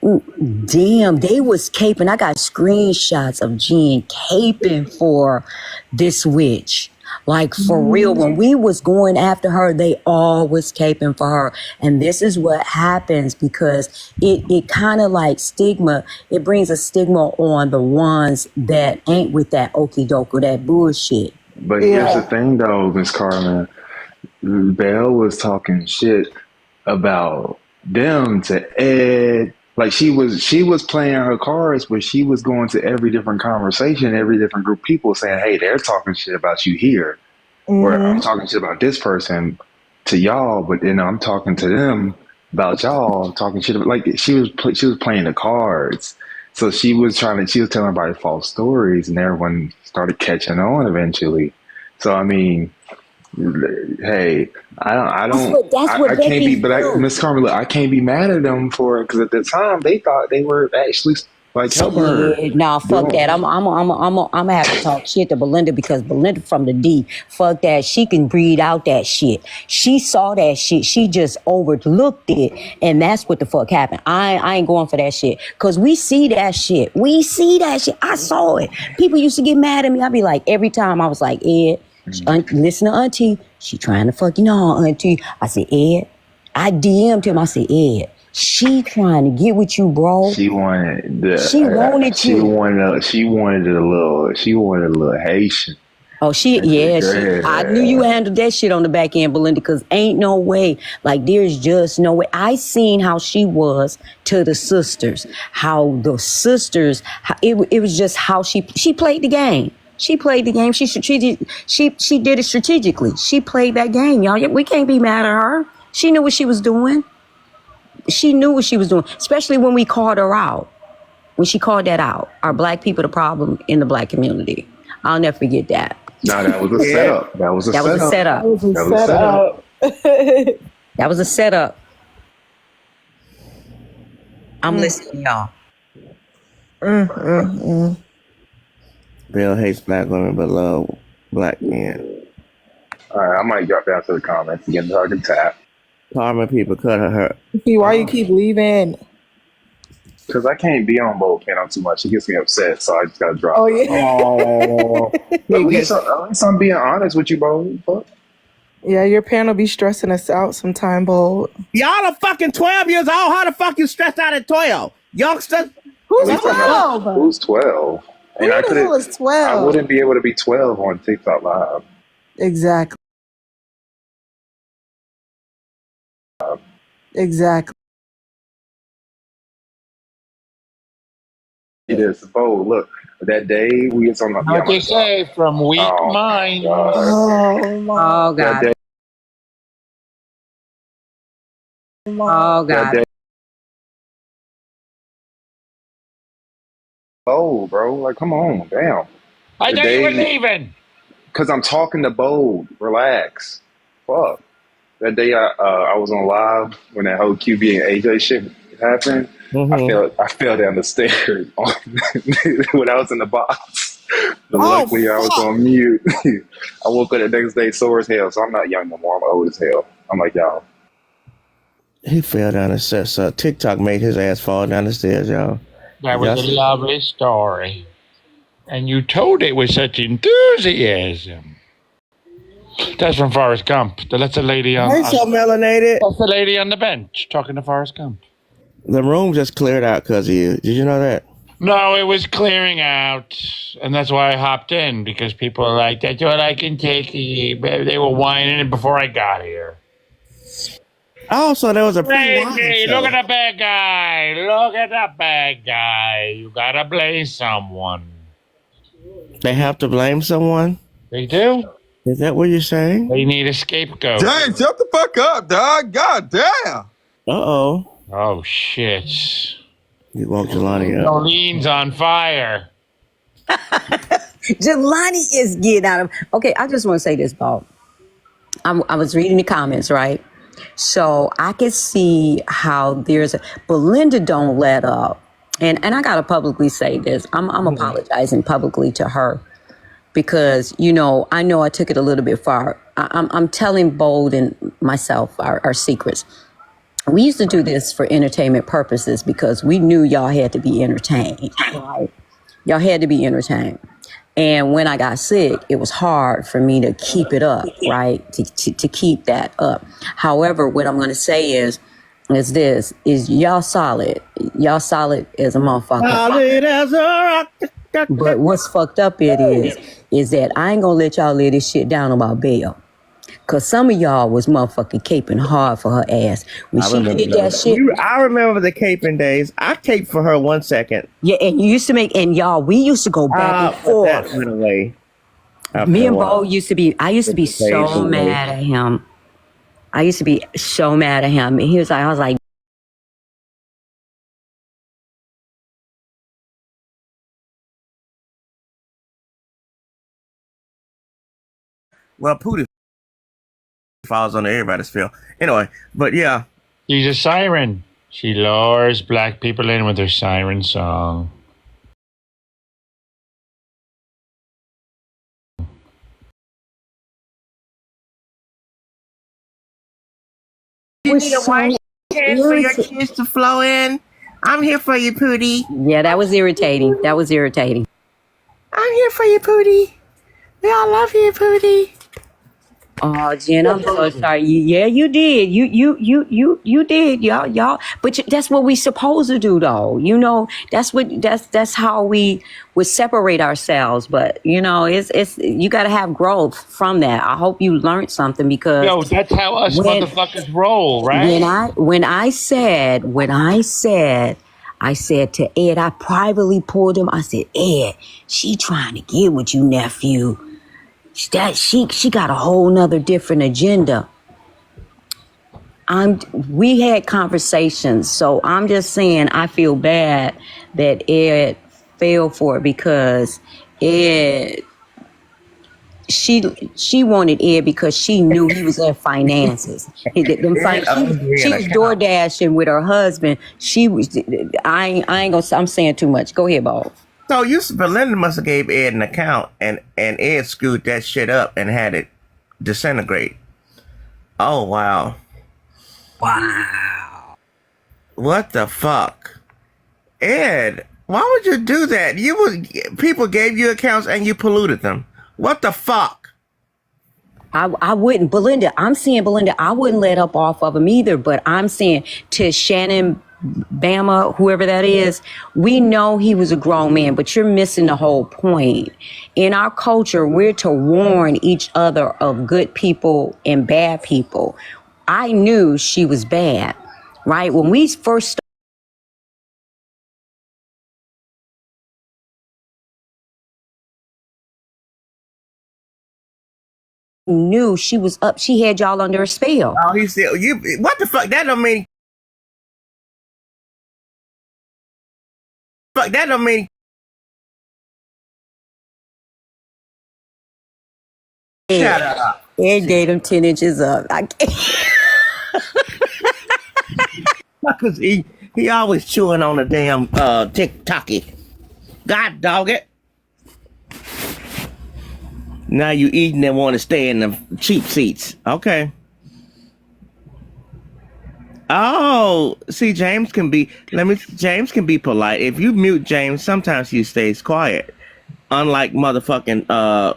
Damn, they was caping. I got screenshots of Jen caping for this witch. Like for real, when we was going after her, they all was caping for her. And this is what happens because it kind of like stigma, it brings a stigma on the ones that ain't with that okie doke or that bullshit. But here's the thing, though, Miss Carmen. Belle was talking shit about them to Ed. Like she was playing her cards, but she was going to every different conversation, every different group of people saying, "Hey, they're talking shit about you here," or "I'm talking shit about this person to y'all," but then I'm talking to them about y'all, talking shit about, like she was playing the cards. So she was telling everybody false stories, and everyone started catching on eventually. So I mean, hey, I can't be, but Miss Carmen, look, I can't be mad at them for it because at the time they thought they were actually like helping her. Shit, nah, fuck that. I'm gonna have to talk shit to Belinda because Belinda from the D. Fuck that. She can breed out that shit. She saw that shit. She just overlooked it, and that's what the fuck happened. I ain't going for that shit because we see that shit. We see that shit. I saw it. People used to get mad at me. I'd be like, every time I was like, Ed, listen to Auntie. She trying to fuck you know, Auntie. I said, Ed. I DM'd him. I said, Ed. She trying to get with you, bro. She wanted the. She wanted she you. She wanted a little Haitian. Oh, I knew you handled that shit on the back end, Belinda, because ain't no way. Like, there's just no way. I seen how she was to the sisters. How the sisters, it was just how she played the game. She played the game. She did it strategically. She played that game, y'all. We can't be mad at her. She knew what she was doing. She knew what she was doing, especially when we called her out. When she called that out, are black people the problem in the black community? I'll never forget that. No, that was a setup. That was a setup. That was a setup. I'm listening, y'all. Belle hates black women but love black men. All right, I might drop down to the comments and get the target tap. Carmen people cut her. Why you keep leaving? Because I can't be on both panel too much. It gets me upset, so I just gotta drop. Oh yeah. At least I'm being honest with you, bro. Fuck. Yeah, your panel be stressing us out sometime, Bold. Y'all are fucking 12 years old. How the fuck you stressed out at 12? Youngsters? Who's 12? Who's 12? Who the hell is 12? I wouldn't be able to be 12 on TikTok Live. Exactly. It is. Bo, look, that day we was on the. What they say, from weak minds. Oh my. Oh God. Oh God. Oh, bro, like come on, damn. I thought you were leaving. Cause I'm talking to Bold. Relax. Fuck. That day I was on live when that whole QB and AJ shit happened. I fell down the stairs when I was in the box. But luckily I was on mute. I woke up the next day sore as hell, so I'm not young no more. I'm old as hell. I'm like y'all. He fell down the stairs. So TikTok made his ass fall down the stairs, y'all. That was a lovely story. And you told it with such enthusiasm. That's from Forrest Gump. That's the lady on. Why so melanated? That's the lady on the bench talking to Forrest Gump. The room just cleared out because of you. Did you know that? No, it was clearing out, and that's why I hopped in, because people are like, that's all I can take. They were whining it before I got here. Oh, so there was a Crazy. Look at the bad guy. Look at the bad guy. You gotta blame someone. They have to blame someone? They do. Is that what you're saying? They need a scapegoat. Dang, shut the fuck up, dog. God damn. Uh-oh. Oh, shit. You woke Jelani up. Jolene's on fire. Jelani is getting out of... Okay, I just want to say this, Bob. I was reading the comments, right? So I can see how there's... Belinda don't let up. And I got to publicly say this. I'm apologizing publicly to her. Because, I know I took it a little bit far. I'm telling Bold and myself our secrets. we used to do this for entertainment purposes because we knew y'all had to be entertained, right? Y'all had to be entertained. And when I got sick, it was hard for me to keep it up, right? To keep that up. However, what I'm going to say is y'all solid. Y'all solid as a motherfucker. Solid as a rock. But what's fucked up is that I ain't going to let y'all lay this shit down about Belle. Cause some of y'all was motherfucking caping hard for her ass. When she did that shit. I remember the caping days. I caped for her 1 second. Yeah, and you used to make, and y'all, we used to go back and forth. That went away. Me and Bo used to be, I used to be so mad at him. I used to be so mad at him. And he was like, I was like, well, Pootie falls under everybody's field. Anyway, but yeah. She's a siren. She lures black people in with her siren song. You need a white can for your kids to flow in? I'm here for you, Pootie. Yeah, that was irritating. That was irritating. I'm here for you, Pootie. We all love you, Pootie. Oh, Jen, I'm so sorry. Yeah, you did. You did, y'all. But that's what we supposed to do, though. You know, that's how we would separate ourselves. But you know, it's you got to have growth from that. I hope you learned something because Yo, that's how us motherfuckers roll, right? When I said to Ed, I privately pulled him. I said, Ed, she trying to get with you, nephew. That she got a whole nother different agenda. We had conversations, so I'm just saying I feel bad that Ed fell for it because Ed she wanted Ed because she knew he was in finances. She was door dashing with her husband. She was I ain't gonna, I'm saying too much. Go ahead, Bob. So Belinda must have gave Ed an account and Ed screwed that shit up and had it disintegrate. Oh, wow. Wow. What the fuck? Ed, why would you do that? People gave you accounts and you polluted them. What the fuck? I wouldn't, Belinda, I wouldn't let up off of him either, but I'm saying to Shannon Bama, whoever that is, we know he was a grown man, but you're missing the whole point. In our culture, we're to warn each other of good people and bad people. I knew she was bad, right? When we first started, knew she was up, she had y'all under a spell. Oh, he said, what the fuck? That don't mean. Fuck, that don't mean. Shut up. Ed gave him 10 inches up. I can't. Because he always chewing on the damn TikToky. God dog it. Now you eating and want to stay in the cheap seats. Okay. Oh, see, James can be polite. If you mute James, sometimes he stays quiet. Unlike motherfucking I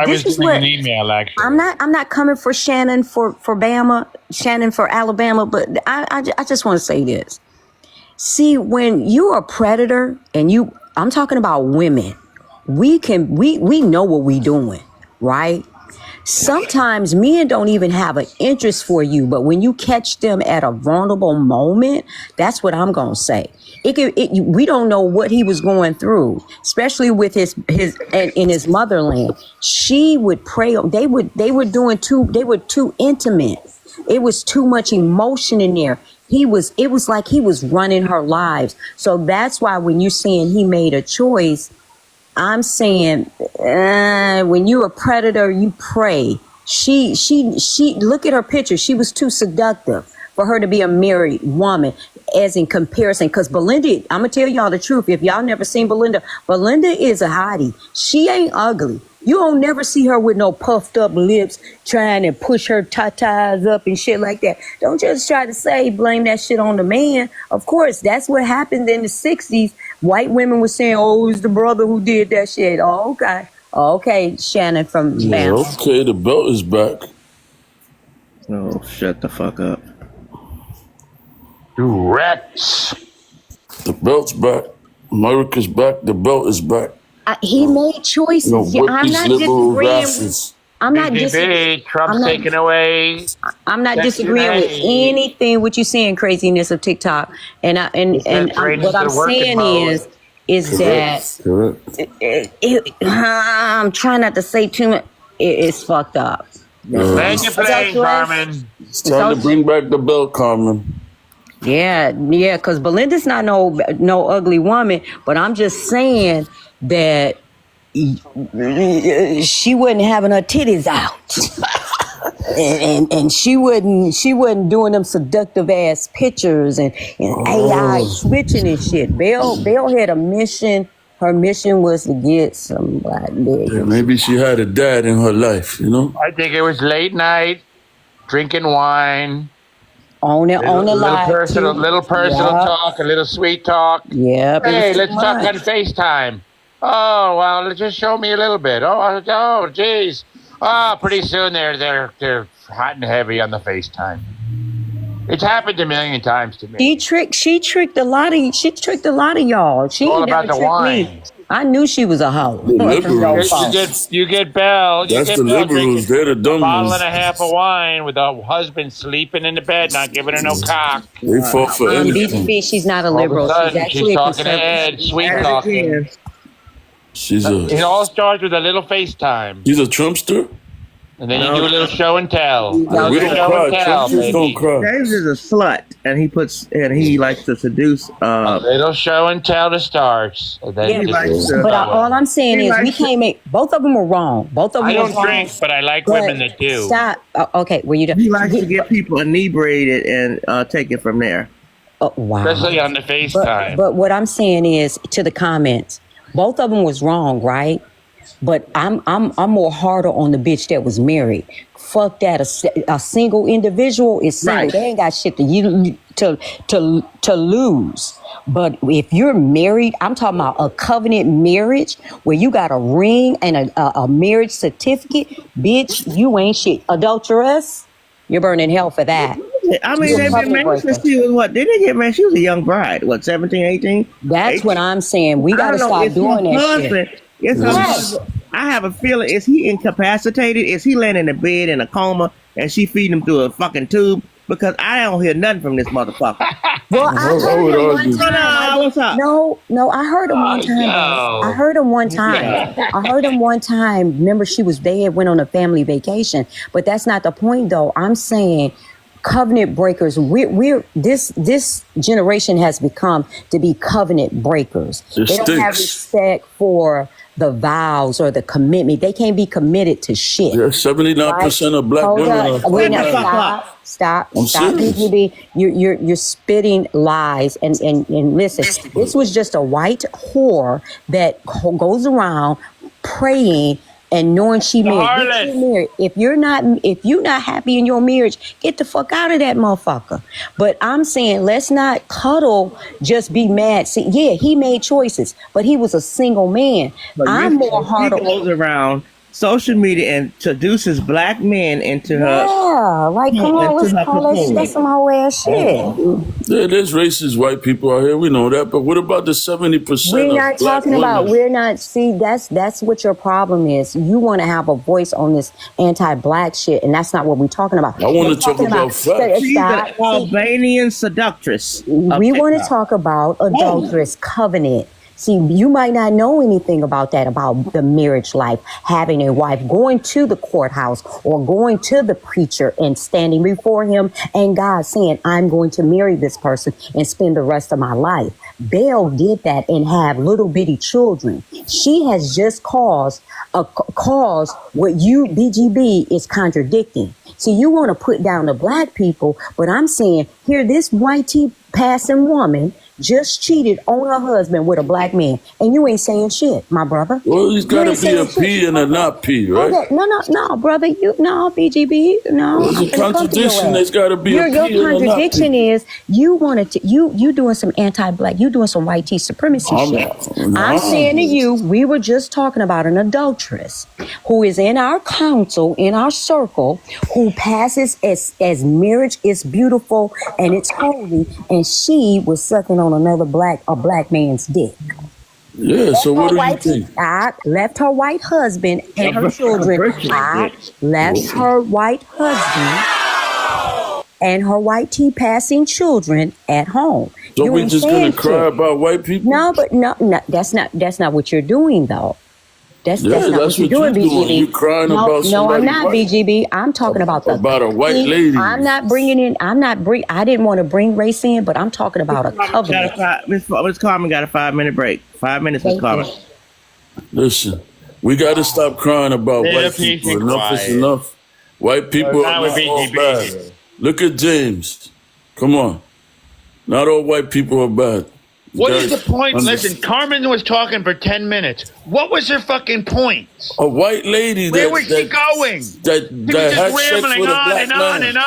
was doing an email actually. I'm not coming for Shannon for Bama, Shannon for Alabama, but I just want to say this. See, when you're a predator and I'm talking about women, we know what we doing, right? Sometimes men don't even have an interest for you, but when you catch them at a vulnerable moment, that's what I'm gonna say. We don't know what he was going through, especially with his in his motherland. She would pray. They were too intimate. It was too much emotion in there. It was like he was running her lives. So that's why when you're saying he made a choice, I'm saying when you're a predator, you pray. She look at her picture. She was too seductive for her to be a married woman, as in comparison. Because Belinda, I'm gonna tell y'all the truth. If y'all never seen Belinda is a hottie. She ain't ugly. You don't never see her with no puffed up lips trying to push her tatas up and shit like that. Don't just try to blame that shit on the man. Of course, that's what happened in the 60s. White women were saying, oh, it's the brother who did that shit. Oh, okay. Okay, Shannon from Yeah, Bama. okay, the belt is back. Oh, shut the fuck up. Correct. The belt's back. America's back. The belt is back. He made choices. No, Yeah, whip I'm these not liberal disagreeing. bastards. Trump's I'm taking away. I'm not Section disagreeing with 8. anything what you saying craziness of TikTok. And what I'm saying is that I'm trying not to say too much. It's fucked up. Land your plane, Carmen. It's time to bring back the belt, Carmen. Yeah, because Belinda's not no ugly woman, but I'm just saying that she wasn't having her titties out. and she wasn't doing them seductive ass pictures and AI switching and shit. Bel had a mission. Her mission was to get some black niggas. Yeah, maybe she had a dad in her life, you know? I think it was late night, drinking wine. On the live. Little personal talk, a little sweet talk. Yeah. Hey, let's talk on FaceTime. Oh, well, just show me a little bit. Oh, geez. Oh, pretty soon they're hot and heavy on the FaceTime. It's happened a million times to me. She tricked a lot of y'all. She all ain't about never the tricked wine. me. I knew she was a hoe. The liberals. You get Bel. That's the liberals. They're the dumb a bottle ones. and a half of wine with a husband sleeping in the bed, not giving her no cock. They fought for anything. BGB, she's not a All of liberal. a sudden, She's actually she's a talking to conservative. Ed, sweet talking. It all starts with a little FaceTime. She's a Trumpster? And then you do a little show and tell. We don't cry. Trumpsters don't cry. James is a slut, and he likes to seduce. A little show and tell to start. And then all I'm saying is we can't make both of them are wrong. Both of them. I don't drink, but I like women that do. Stop. Okay, well you. He likes to get people inebriated and take it from there. Oh, wow. Especially on the FaceTime. But what I'm saying is to the comments, both of them was wrong, right? But I'm more harder on the bitch that was married. Fuck that. A single individual is single. Right. They ain't got shit to lose. But if you're married, I'm talking about a covenant marriage where you got a ring and a marriage certificate. Bitch, you ain't shit. Adulteress, you're burning hell for that. I mean, they've been married since she was what? Did they get married? She was a young bride. What, 17, 18? That's 18? What I'm saying. We got to stop doing that shit. Yes. I have a feeling, is he incapacitated? Is he laying in the bed in a coma and she feeding him through a fucking tube? Because I don't hear nothing from this motherfucker. Well, I heard him one time. What's up? No, I heard him one time. I heard him one time. Remember, they had went on a family vacation. But that's not the point, though. I'm saying covenant breakers. This generation has become to be covenant breakers. They don't have respect for the vows or the commitment. They can't be committed to shit. Yeah, 79% of black women are. Stop. BGB. You're spitting lies and listen. This was just a white whore that goes around praying and knowing she married. If you're not happy in your marriage, get the fuck out of that motherfucker. But I'm saying let's not cuddle, just be mad. See, yeah, he made choices, but he was a single man. I'm more harder. He goes around social media and introduces black men into her. Yeah, like come on, let's call that's some whole ass shit. Yeah, there's racist white people out here. We know that, but what about the 70%? We're not talking about. We're not. See, that's what your problem is. You want to have a voice on this anti-black shit, and that's not what we're talking about. I want to talk about facts. She's an Albanian seductress. We want to talk about adulterous covenant. See, you might not know anything about that, about the marriage life, having a wife, going to the courthouse or going to the preacher and standing before him and God saying, I'm going to marry this person and spend the rest of my life. Bel did that and have little bitty children. She has just caused what you, BGB, is contradicting. So you want to put down the black people, but I'm saying, here, this white tea passing woman just cheated on her husband with a black man, and you ain't saying shit, my brother. Well, he's You got to ain't be a saying shit. P and a not P, right? Okay, no, brother, BGB, no. There's I'm a finna come to your contradiction. ass. There's got to be a Your P and a not contradiction P. is you wanted to you doing some anti-black, you doing some white tea supremacy shit. I'm saying to you, we were just talking about an adulteress who is in our council, in our circle, who passes as marriage is beautiful and it's holy, and she was sucking on a black man's dick. Yeah, so what do you think? I left her white husband and her children. I left her white husband and her white tea passing children at home. So You we ain't just saying gonna cry shit. about white people? No, but no, that's not what you're doing though. That's Yeah, not that's what you're what doing, you're doing. BGB. You're crying No, about no, I'm somebody not, white. BGB. I'm talking about a white lady. I'm not bringing in. I didn't want to bring race in, but I'm talking about a covenant. Miss Carmen got a 5-minute break. 5 minutes, Miss Carmen. Listen, we got to stop crying about Little white peace people. and Enough is quiet. enough. White people Now are with not all BGB. bad. Look at James. Come on. Not all white people are bad. What is the point? Listen, Carmen was talking for 10 minutes. What was her fucking point? A white lady Where was she going? that She was had just sex rambling with a on black and on man. and on.